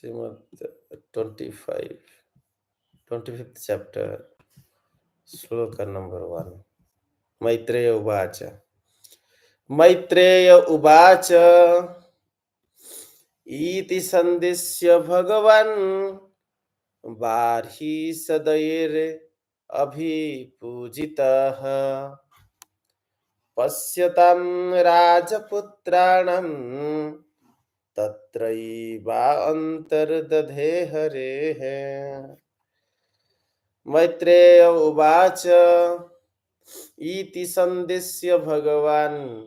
Śrīmad 25th chapter, sloka number 1. Maitreya Uvacha. Maitreya Uvacha iti sandisya bhagavan barhiṣadaire abhipujitaha pasyatam rajaputranam tatraiva antardadhe harehe. Maitreya Uvacha iti sandisya bhagavan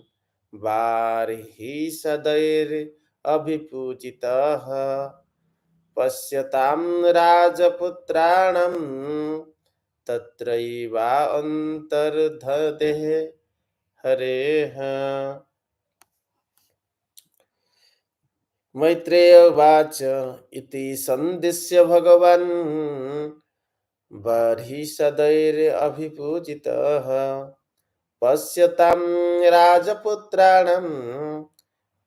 barhiṣadaire abhipujitaha pasyatam rajaputranam tatraiva antardadhe hareha. Maitreya Vacha iti sandisya bhagavan barhiṣadaire abhipujitaha pasyatam rajaputranam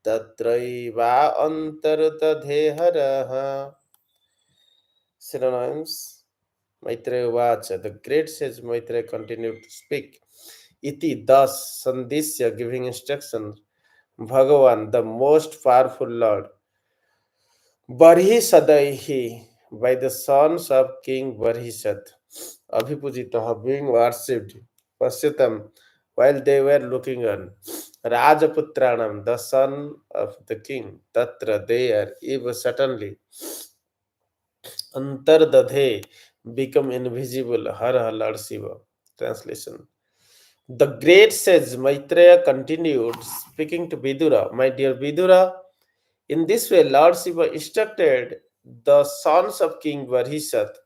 tatraiva antardadhe hareha. Synonyms. Maitreya Vacha, the great sage Maitreya continued to speak. Iti, thus, Sandisya, giving instructions, Bhagavan, the most powerful Lord, Barhiṣadaihi, by the sons of King Barhiṣat, Abhipujitaha, being worshipped, Pasyatam, while they were looking on, Rajaputranam, the son of the king, Tatra, there, Eva, certainly, Antardadhe, become invisible, Har Lord Shiva. Translation. The great sage Maitreya continued speaking to Vidura. My dear Vidura, in this way Lord Shiva instructed the sons of King Barhiṣat.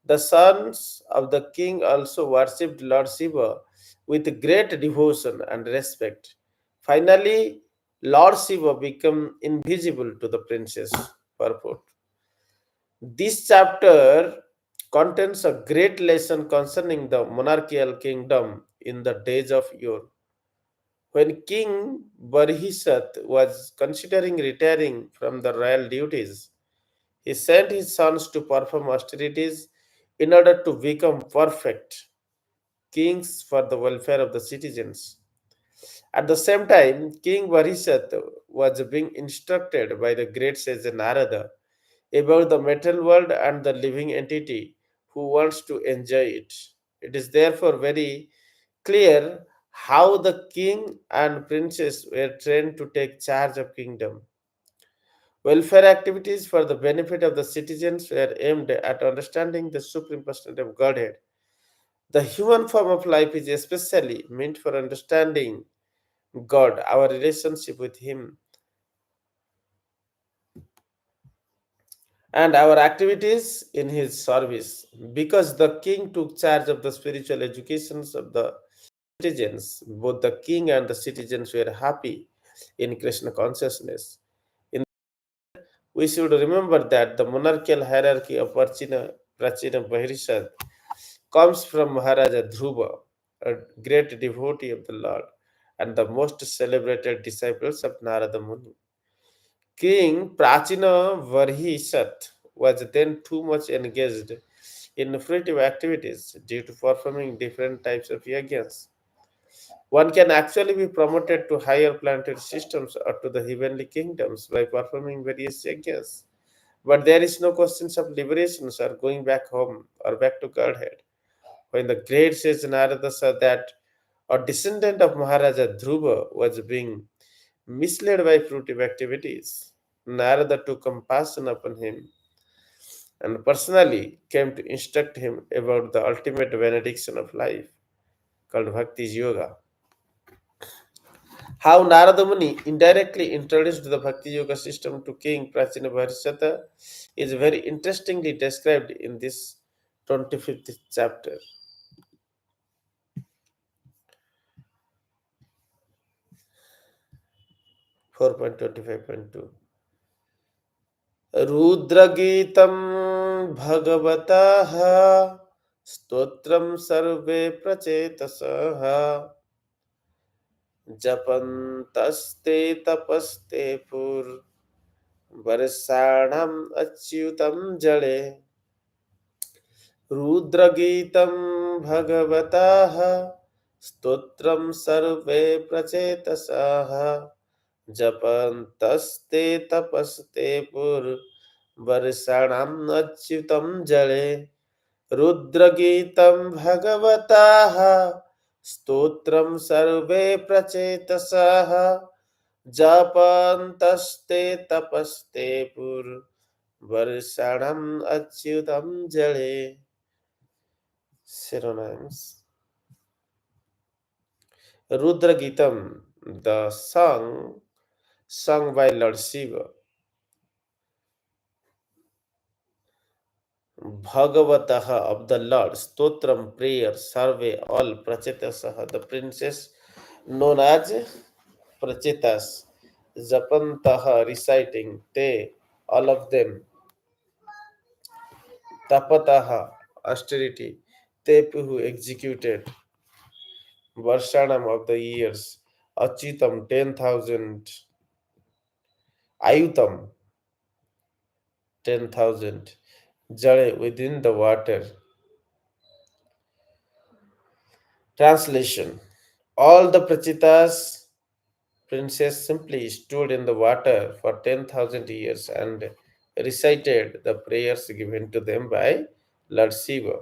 The sons of the king also worshipped Lord Shiva with great devotion and respect. Finally, Lord Shiva became invisible to the princess. Purport. This chapter contains a great lesson concerning the monarchical kingdom in the days of yore. When King Barhiṣat was considering retiring from the royal duties, he sent his sons to perform austerities in order to become perfect kings for the welfare of the citizens. At the same time, King Barhiṣat was being instructed by the great Sage Nārada about the material world and the living entity who wants to enjoy it. It is therefore very clear how the king and princess were trained to take charge of kingdom. Welfare activities for the benefit of the citizens were aimed at understanding the supreme personality of Godhead. The human form of life is especially meant for understanding God, our relationship with Him, and our activities in His service. Because the king took charge of the spiritual educations of the citizens, both the king and the citizens were happy in Krishna consciousness. We should remember that the monarchical hierarchy of Prācīnabarhiṣat comes from Maharaja Dhruva, a great devotee of the Lord and the most celebrated disciples of Narada Muni. King Prācīnabarhiṣat was then too much engaged in fruitive activities due to performing different types of yajnas. One can actually be promoted to higher planetary systems or to the heavenly kingdoms by performing various yajnas. But there is no questions of liberations or going back home or back to Godhead. When the great Sage Nārada saw that a descendant of Maharaja Dhruva was being misled by fruitive activities, Narada took compassion upon him and personally came to instruct him about the ultimate benediction of life called Bhakti's Yoga. How Narada Muni indirectly introduced the Bhakti Yoga system to King Prācīnabarhiṣat is very interestingly described in this 25th chapter. 4.25.2 रुद्रगीतं भगवतः स्तोत्रं सर्वे प्रचेतसः जपन्तस्ते तपस्ते वर्षाणम् अच्युतं जले रुद्रगीतं भगवतः स्तोत्रं सर्वे प्रचेतसः जपन्तस्ते तपस्ते वर्षाणाम् अच्युतं जले रुद्रगीतं भगवतः स्तोत्रं सर्वे प्रचेतसः जपन्तस्ते तपस्ते वर्षाणम् अच्युतं जले. Synonyms. Rudra Gitam, the song sung by Lord Shiva. Bhagavataha, of the Lord. Stotram, prayer. Sarve, all. Pracetasaha, the princess known as Pracetās. Japantaha, reciting. Te, all of them. Tapataha, austerity. Tepuhu, executed. Varshanam, of the years. Achitam, 10,000. Ayutam, 10,000. Jale, within the water. Translation. All the Prachitas princes simply stood in the water for 10,000 years and recited the prayers given to them by Lord Shiva.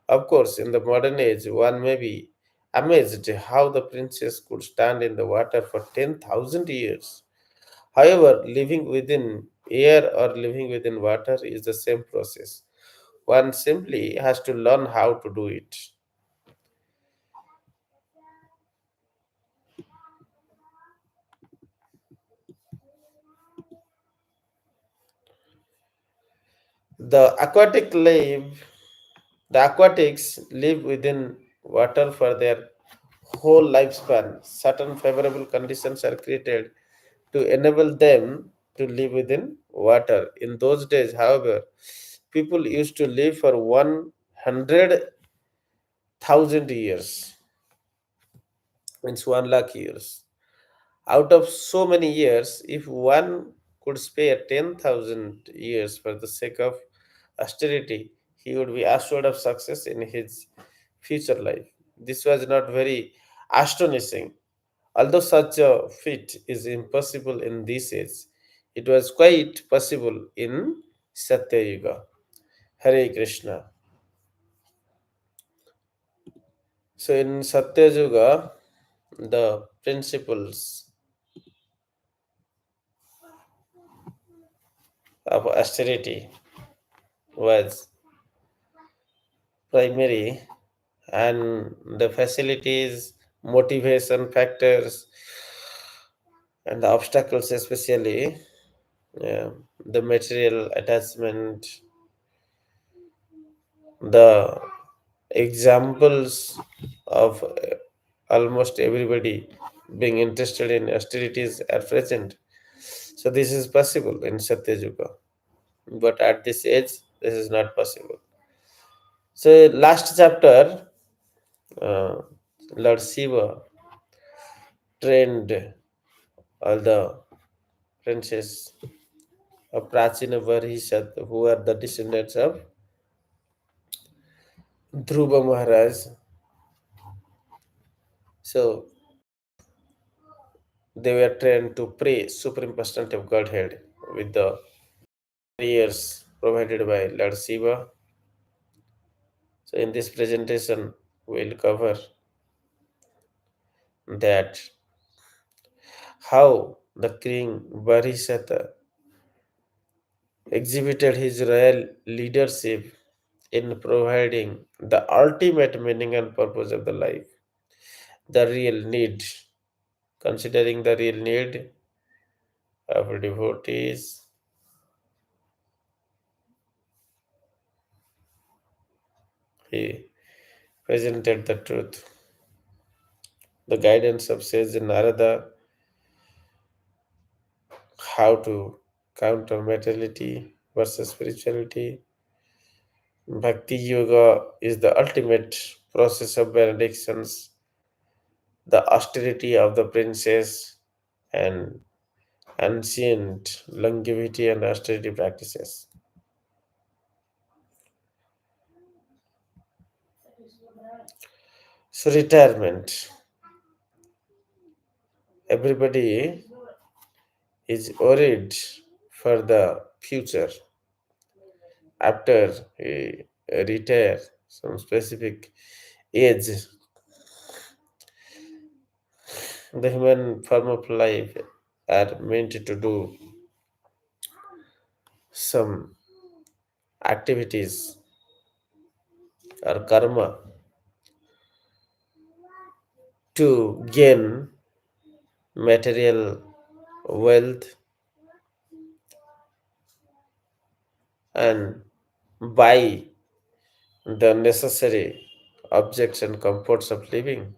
Of course, in the modern age, one may be amazed how the princess could stand in the water for 10,000 years. However, living within air or living within water is the same process. One simply has to learn how to do it. The aquatic live the aquatics live within water for their whole lifespan. Certain favorable conditions are created to enable them to live within water. In those days, however, people used to live for 100,000 years, means 1 lakh years. Out of so many years, if one could spare 10,000 years for the sake of austerity, he would be assured of success in his future life. This was not very astonishing. Although such a feat is impossible in this age, it was quite possible in Satya Yuga. Hare Krishna. So in Satya Yuga, the principles of austerity was primary, and the facilities, motivation factors, and the obstacles, especially the material attachment, the examples of almost everybody being interested in austerities are present. So this is possible in Satya Yuga, but at this age, this is not possible. So last chapter, uh, Lord Shiva trained all the princes of Prācīnabarhiṣat, who are the descendants of Dhruva Maharaj. So they were trained to pray Supreme Personality of Godhead with the prayers provided by Lord Shiva. So in this presentation, we'll cover that how the King Barhisata exhibited his royal leadership in providing the ultimate meaning and purpose of the life, the real need, considering the real need of devotees. He presented the truth, the guidance of Sage Nārada, how to counter materiality versus spirituality. Bhakti Yoga is the ultimate process of benedictions, the austerity of the princess, and ancient longevity and austerity practices. So retirement. Everybody is worried for the future after he retire some specific age. The human form of life are meant to do some activities or karma to gain material wealth and buy the necessary objects and comforts of living.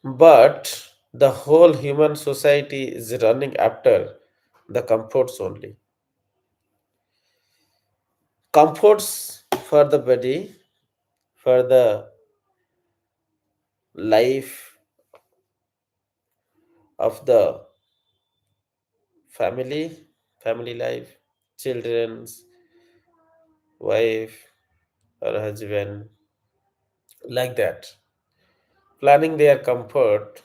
But the whole human society is running after the comforts only. Comforts for the body, for the life of the family, family life, children's, wife or husband, like that. Planning their comfort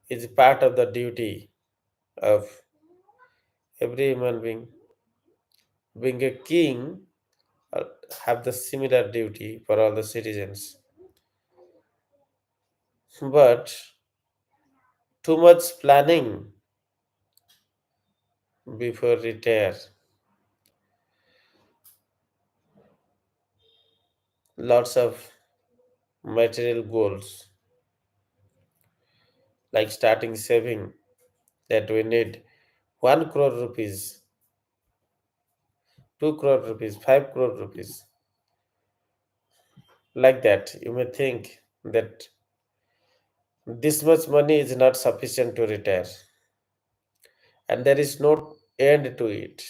is part of the duty of every human being. Being a king uh, have the similar duty for all the citizens. But too much planning before retire, lots of material goals like starting saving that we need 1 crore rupees, 2 crore rupees, 5 crore rupees. Like that, you may think that this much money is not sufficient to retire and there is no end to it.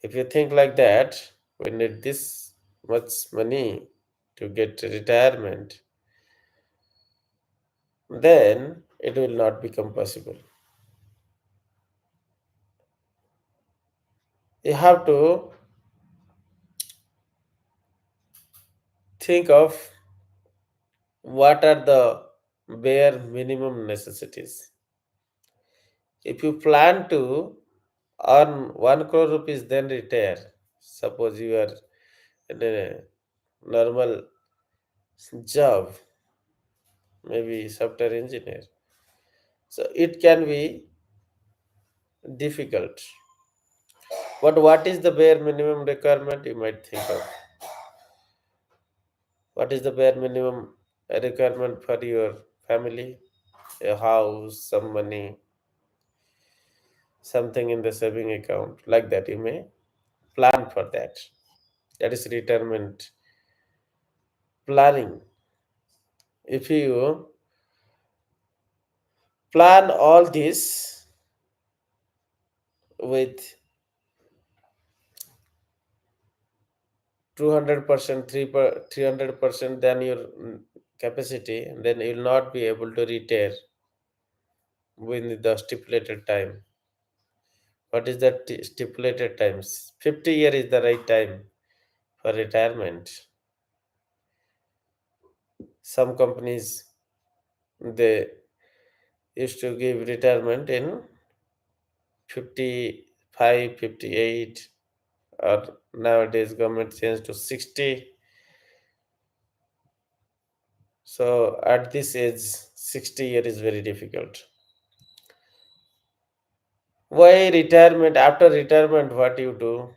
If you think like that, we need this much money to get retirement, then it will not become possible. You have to think of what are the bare minimum necessities. If you plan to earn 1 crore rupees, then retire. Suppose you are in a normal job, maybe software engineer. So it can be difficult. But what is the bare minimum requirement? You might think of. What is the bare minimum requirement for your family? A house, some money, something in the saving account. Like that, you may plan for that. That is retirement planning. If you plan all this with 200%, 300% than your capacity, then you will not be able to retire within the stipulated time. What is the stipulated times? 50 year is the right time for retirement. Some companies they used to give retirement in 55, 58, or nowadays government changed to 60. So at this age, 60 year is very difficult. Why retirement? After retirement, what you do?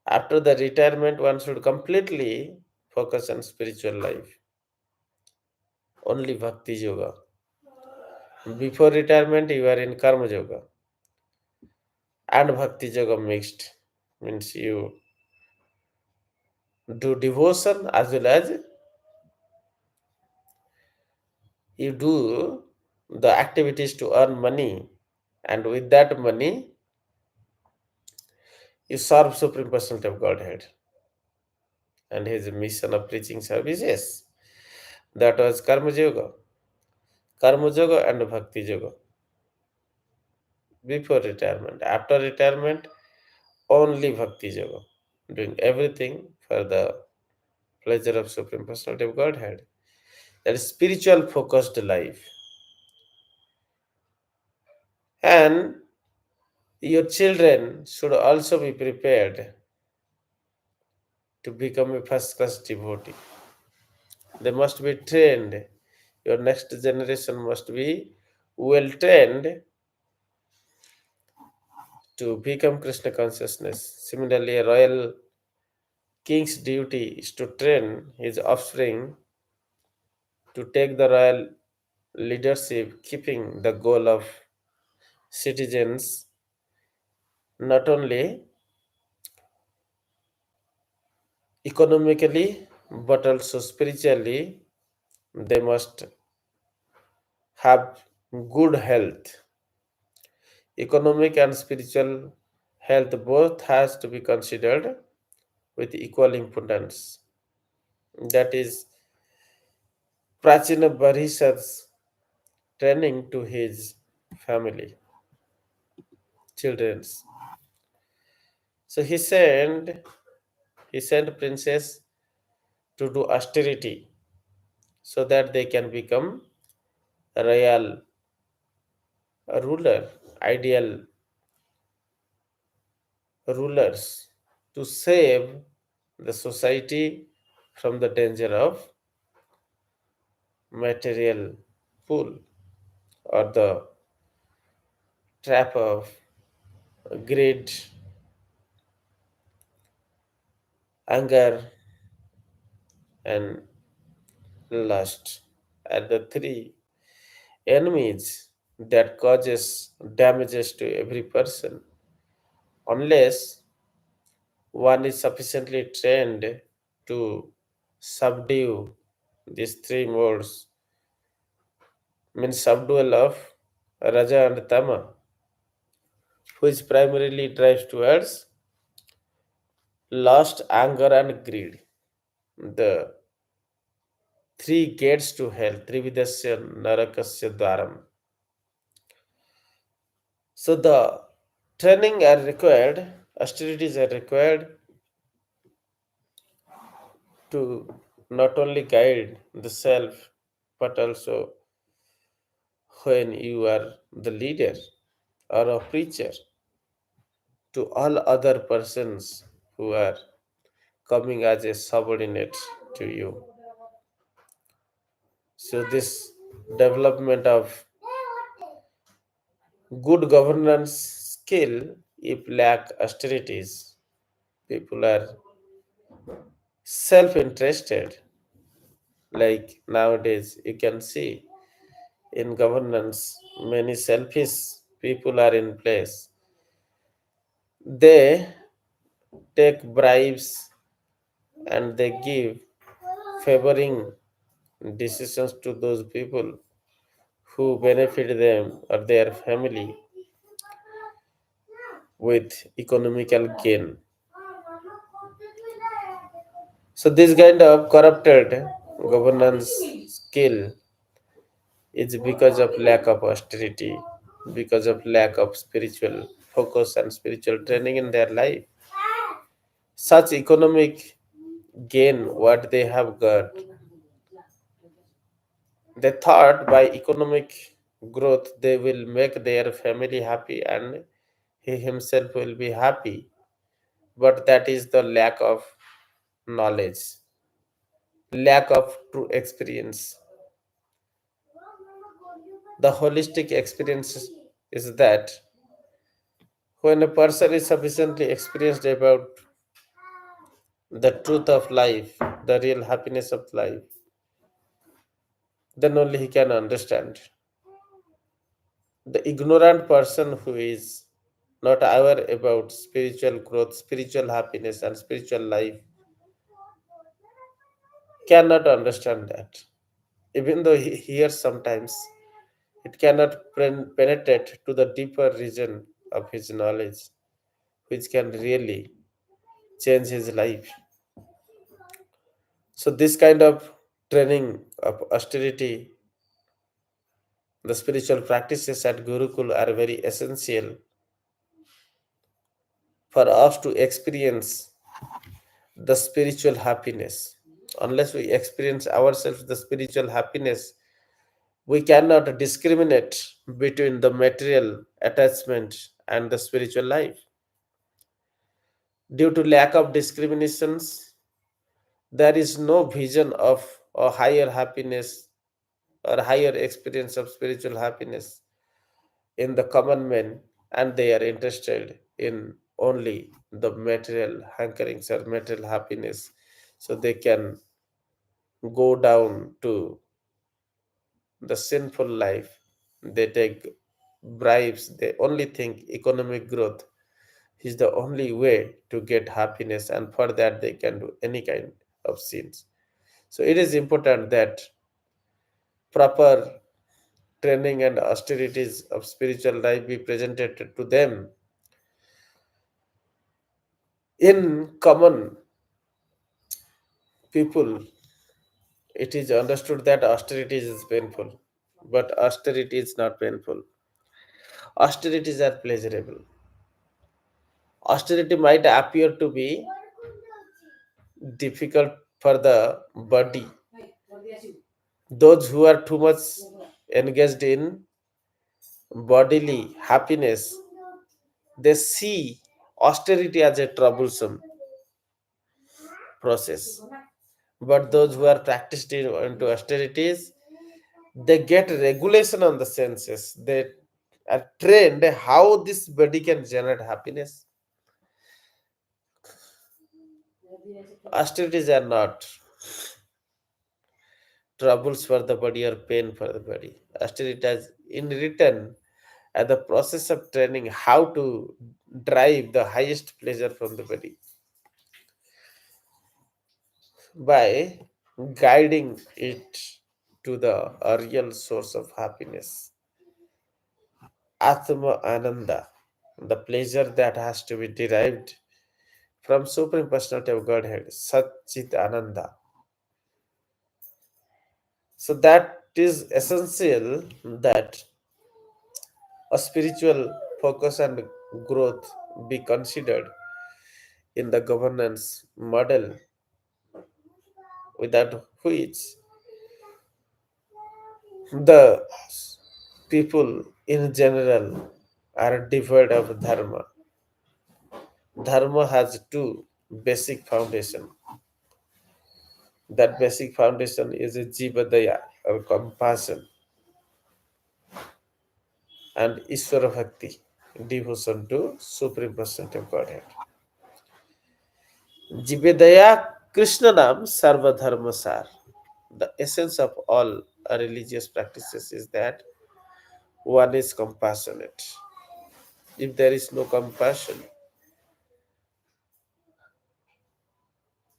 After the retirement, one should completely focus on spiritual life. Only bhakti yoga. Before retirement, you are in karma yoga and bhakti yoga mixed. Means you do devotion as well as you do the activities to earn money, and with that money, you serve Supreme Personality of Godhead and his mission of preaching services. That was Karma Yoga and Bhakti Yoga before retirement. After retirement, only Bhakti Yoga, doing everything for the pleasure of Supreme Personality of Godhead. That is spiritual focused life. And your children should also be prepared to become a first class devotee. They must be trained. Your next generation must be well trained to become Krishna consciousness. Similarly, a royal king's duty is to train his offspring to take the royal leadership, keeping the goal of citizens not only economically but also spiritually. They must have good health. Economic and spiritual health both has to be considered with equal importance. That is Prācīnabarhiṣat's training to his family, children's. So he sent princess to do austerity so that they can become royal ruler, ideal rulers to save the society from the danger of material pull or the trap of greed, anger, and lust are the three enemies that causes damages to every person unless one is sufficiently trained to subdue these three modes, means subdual of raja and tama, which primarily drives towards lust, anger, and greed. The three gates to hell, Trividasya Narakasya Dwaram. So the training are required, austerities are required to not only guide the self, but also when you are the leader or a preacher to all other persons who are coming as a subordinate to you. So this development of good governance skill, if lack austerities, people are self-interested. Like nowadays, you can see in governance, many selfish people are in place. They take bribes and they give favoring decisions to those people who benefit them or their family with economical gain. So this kind of corrupted governance skill is because of lack of austerity, because of lack of spiritual focus and spiritual training in their life. Such economic gain what they have got, they thought by economic growth they will make their family happy and he himself will be happy. But that is the lack of knowledge, lack of true experience. The holistic experience is that when a person is sufficiently experienced about the truth of life, the real happiness of life, then only he can understand. The ignorant person who is not aware about spiritual growth, spiritual happiness, and spiritual life cannot understand that. Even though he hears sometimes, it cannot penetrate to the deeper region of his knowledge, which can really change his life. So, this kind of training of austerity, the spiritual practices at Gurukul are very essential for us to experience the spiritual happiness. Unless we experience ourselves the spiritual happiness, we cannot discriminate between the material attachment and the spiritual life. Due to lack of discriminations, there is no vision of a higher happiness or higher experience of spiritual happiness in the common men, and they are interested in only the material hankerings or material happiness, so they can go down to the sinful life. They take bribes, they only think economic growth is the only way to get happiness, and for that they can do any kind of sins. So it is important that proper training and austerities of spiritual life be presented to them. In common people, it is understood that austerity is painful, but austerity is not painful. Austerities are pleasurable. Austerity might appear to be difficult for the body. Those who are too much engaged in bodily happiness, they see austerity as a troublesome process. But those who are practiced into austerities, they get regulation on the senses. They are trained how this body can generate happiness. Austerities are not troubles for the body or pain for the body. Austerity has in return at the process of training how to drive the highest pleasure from the body by guiding it to the real source of happiness, Atma Ananda, the pleasure that has to be derived from Supreme Personality of Godhead, Satchit Ananda. So that is essential that a spiritual focus and growth be considered in the governance model, without which the people in general are devoid of dharma. Dharma has two basic foundation. That basic foundation is a jivadaya or compassion and Isvara Bhakti, devotion to Supreme Personality of Godhead. Jivadaya Krishna Nam Sarva Dharma Sar. The essence of all religious practices is that one is compassionate. If there is no compassion,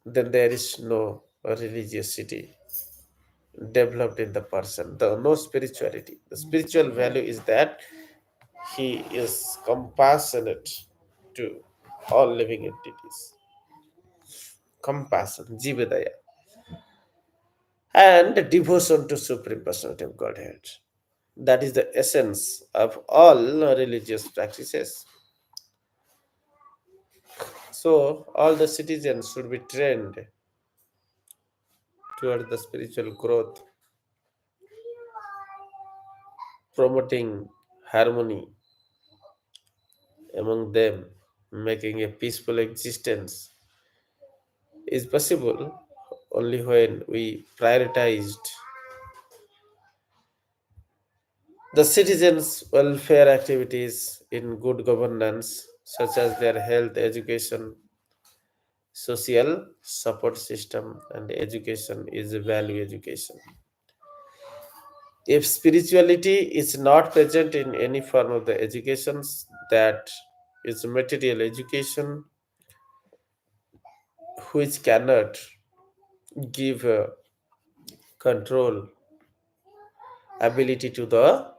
then there is no religiosity developed in the person, the no spirituality. The spiritual value is that he is compassionate to all living entities. Compassion, Jivadaya, and devotion to Supreme Personality of Godhead. That is the essence of all religious practices. So, all the citizens should be trained toward the spiritual growth, promoting harmony among them, making a peaceful existence is possible only when we prioritized the citizens' welfare activities in good governance, such as their health, education, social support system, and education is a value education. If spirituality is not present in any form of the educations, that is material education, which cannot give control ability to the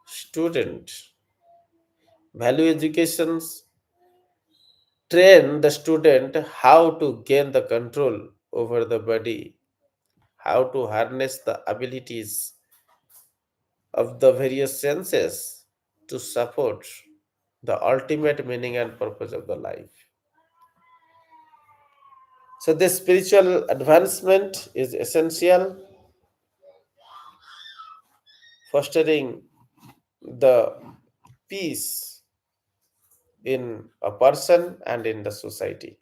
student. Value educations train the student how to gain the control over the body, how to harness the abilities of the various senses to support the ultimate meaning and purpose of the life. So, this spiritual advancement is essential, fostering the peace in a person and in the society.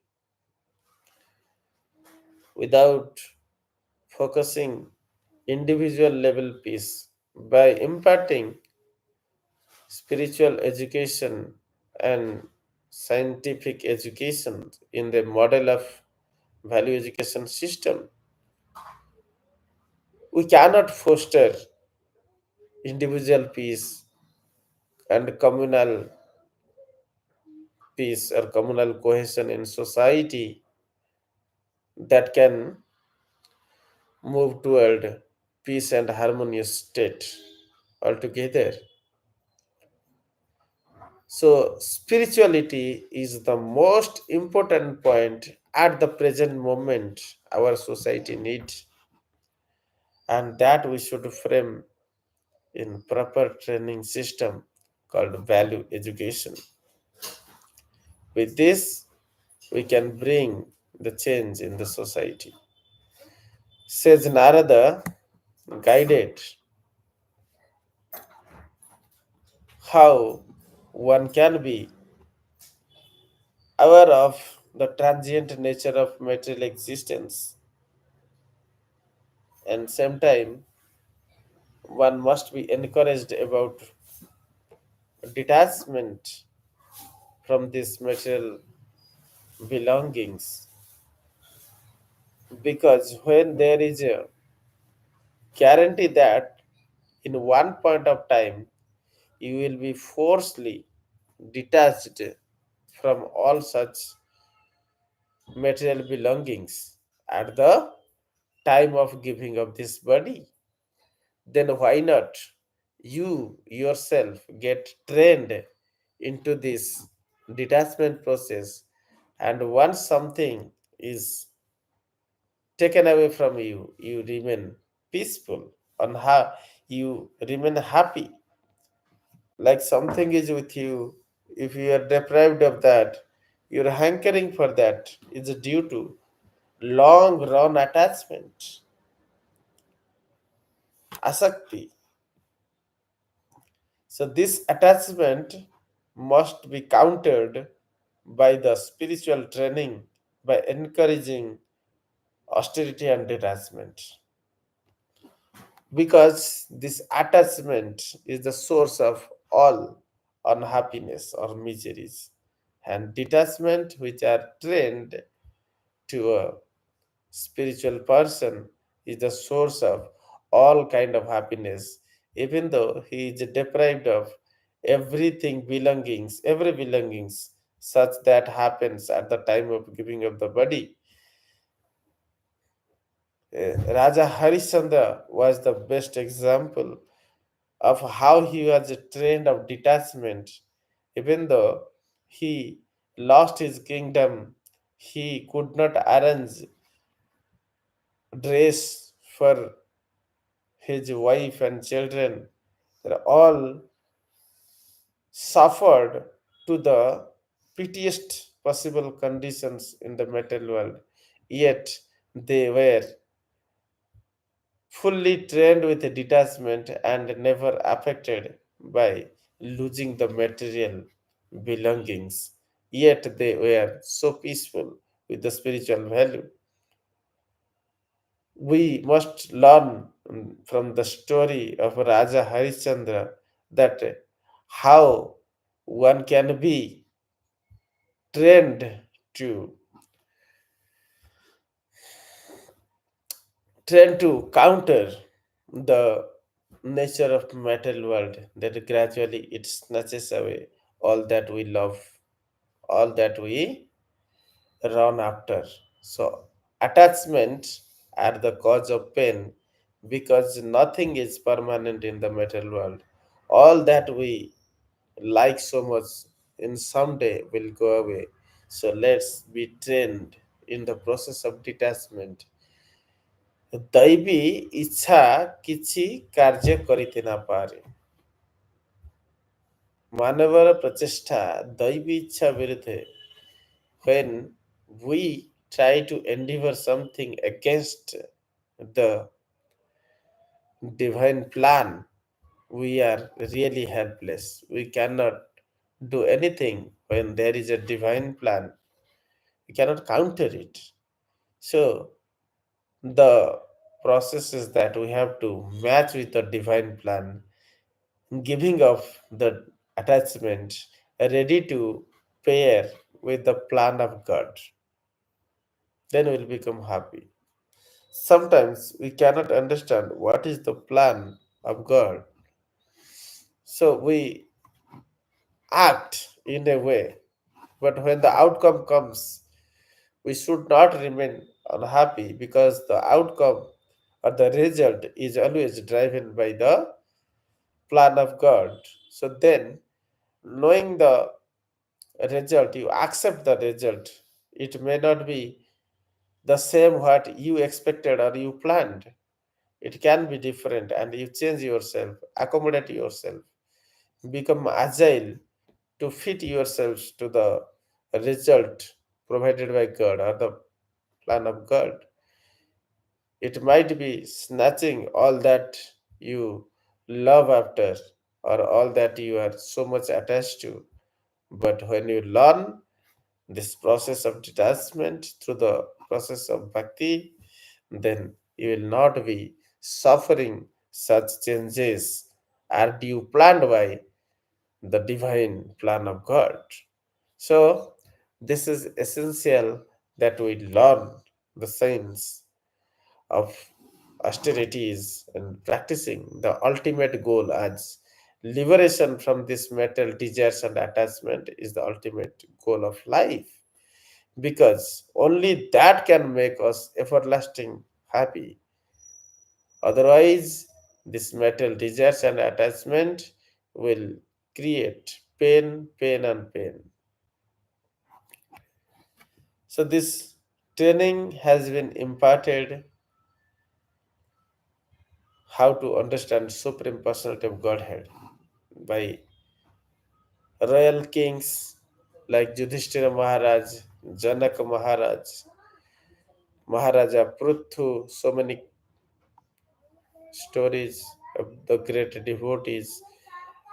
Without focusing individual level peace by imparting spiritual education and scientific education in the model of value education system, we cannot foster individual peace and communal peace or communal cohesion in society that can move toward peace and harmonious state altogether. So, spirituality is the most important point at the present moment our society needs, and that we should frame in proper training system called value education. With this, we can bring the change in the society. Sage Nārada guided how one can be aware of the transient nature of material existence, and same time one must be encouraged about detachment from these material belongings, because when there is a guarantee that in one point of time you will be forcefully detached from all such material belongings at the time of giving of this body, then why not you yourself get trained into this detachment process, and once something is taken away from you, you remain peaceful, and how you remain happy, like something is with you. If you are deprived of that, your hankering for that is due to long run attachment, asakti. So this attachment must be countered by the spiritual training, by encouraging austerity and detachment, because this attachment is the source of all unhappiness or miseries, and detachment which are trained to a spiritual person is the source of all kind of happiness, even though he is deprived of every belongings such that happens at the time of giving up the body. Raja Harishchandra was the best example of how he was trained of detachment. Even though he lost his kingdom, he could not arrange dress for his wife and children. They all suffered to the pettiest possible conditions in the material world, yet they were fully trained with a detachment and never affected by losing the material belongings. Yet they were so peaceful with the spiritual value. We must learn from the story of Raja Harishchandra that how one can be trained to counter the nature of material world, that gradually it snatches away all that we love, all that we run after. So attachment are the cause of pain, because nothing is permanent in the material world. All that we like so much in someday will go away. So let's be trained in the process of detachment, दैवी इच्छा କିଛି କାର୍ଯ୍ୟ କରିତେ ନା ପାରେ। ମାନବର ପ୍ରଚେଷ୍ଟା ଦୈବୀ ଇଚ୍ଛା ବିରୁଦ୍ଧେ, when we try to endeavor something against the divine plan, we are really helpless. We cannot do anything when there is a divine plan. We cannot counter it. So the process is that we have to match with the divine plan, giving up the attachment, ready to pair with the plan of God. Then we'll become happy. Sometimes we cannot understand what is the plan of God. So we act in a way, but when the outcome comes, we should not remain unhappy because the outcome or the result is always driven by the plan of God. So then, knowing the result, you accept the result. It may not be the same what you expected or you planned. It can be different, and you change yourself, accommodate yourself, become agile to fit yourselves to the result provided by God or the plan of God. It might be snatching all that you love after or all that you are so much attached to. But when you learn this process of detachment through the process of bhakti, then you will not be suffering such changes as you planned by the divine plan of God. So, this is essential that we learn the science of austerities and practicing the ultimate goal as liberation from this material desires and attachment is the ultimate goal of life, because only that can make us everlasting happy. Otherwise, this material desires and attachment will create pain, pain, and pain. So, this training has been imparted how to understand Supreme Personality of Godhead by royal kings like Yudhishthira Maharaj, Janaka Maharaj, Maharaja Pruthu, so many stories of the great devotees,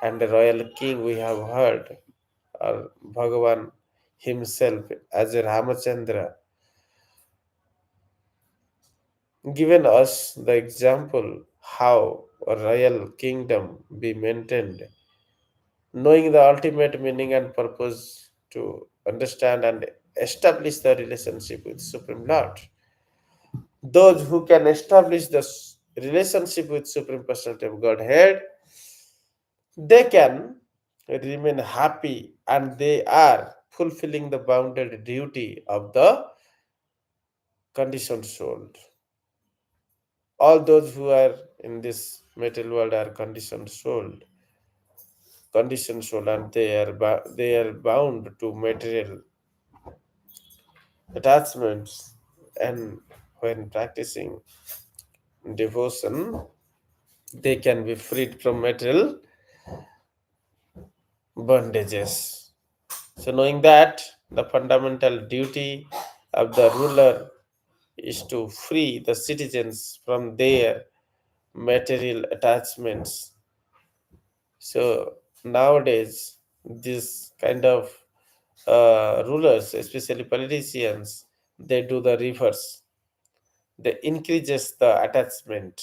and the royal king we have heard, or Bhagavan himself as a Ramachandra, given us the example how a royal kingdom be maintained, knowing the ultimate meaning and purpose to understand and establish the relationship with Supreme Lord. Those who can establish the relationship with Supreme Personality of Godhead, they can remain happy and they are fulfilling the bounded duty of the conditioned soul. All those who are in this material world are conditioned soul, and they are bound to material attachments. And when practicing devotion, they can be freed from material bondages. So, knowing that the fundamental duty of the ruler is to free the citizens from their material attachments. So, nowadays, this kind of rulers, especially politicians, they do the reverse. They increases the attachment,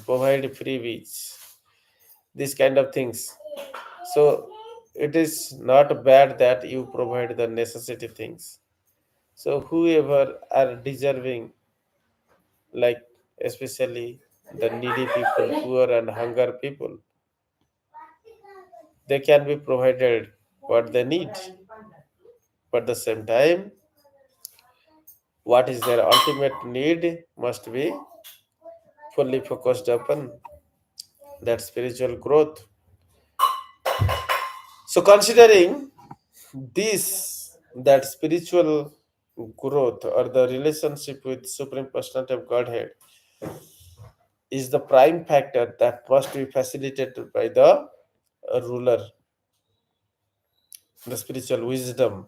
provide freebies, these kind of things. So it is not bad that you provide the necessity things. So whoever are deserving, like especially the needy people, poor and hunger people, they can be provided what they need. But at the same time, what is their ultimate need must be fully focused upon that spiritual growth. So considering this, that spiritual growth or the relationship with Supreme Personality of Godhead, is the prime factor that must be facilitated by the ruler. The spiritual wisdom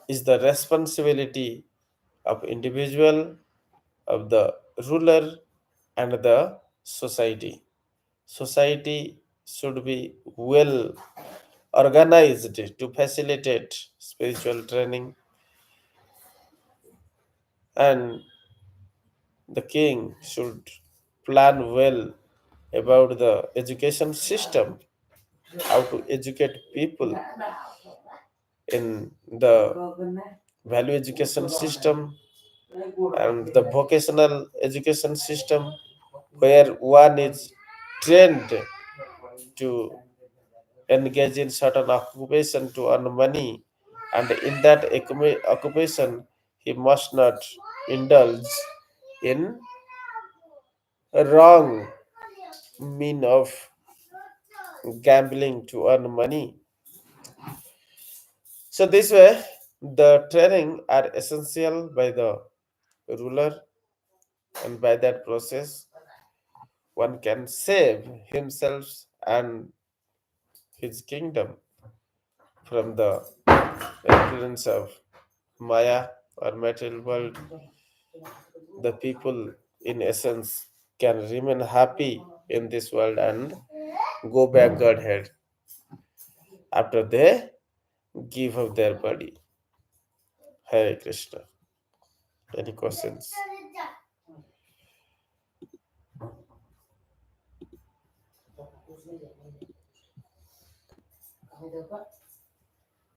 is the responsibility of individual, of the ruler, and the society. Society should be well organized to facilitate spiritual training, and the king should plan well about the education system, how to educate people in the value education system and the vocational education system, where one is trained to engage in certain occupation to earn money, and in that occupation he must not indulge in wrong mean of gambling to earn money. So this way the training are essential by the ruler, and by that process one can save himself and his kingdom from the influence of Maya or material world. The people, in essence, can remain happy in this world and go back Godhead after they give up their body. Hare Krishna. Any questions?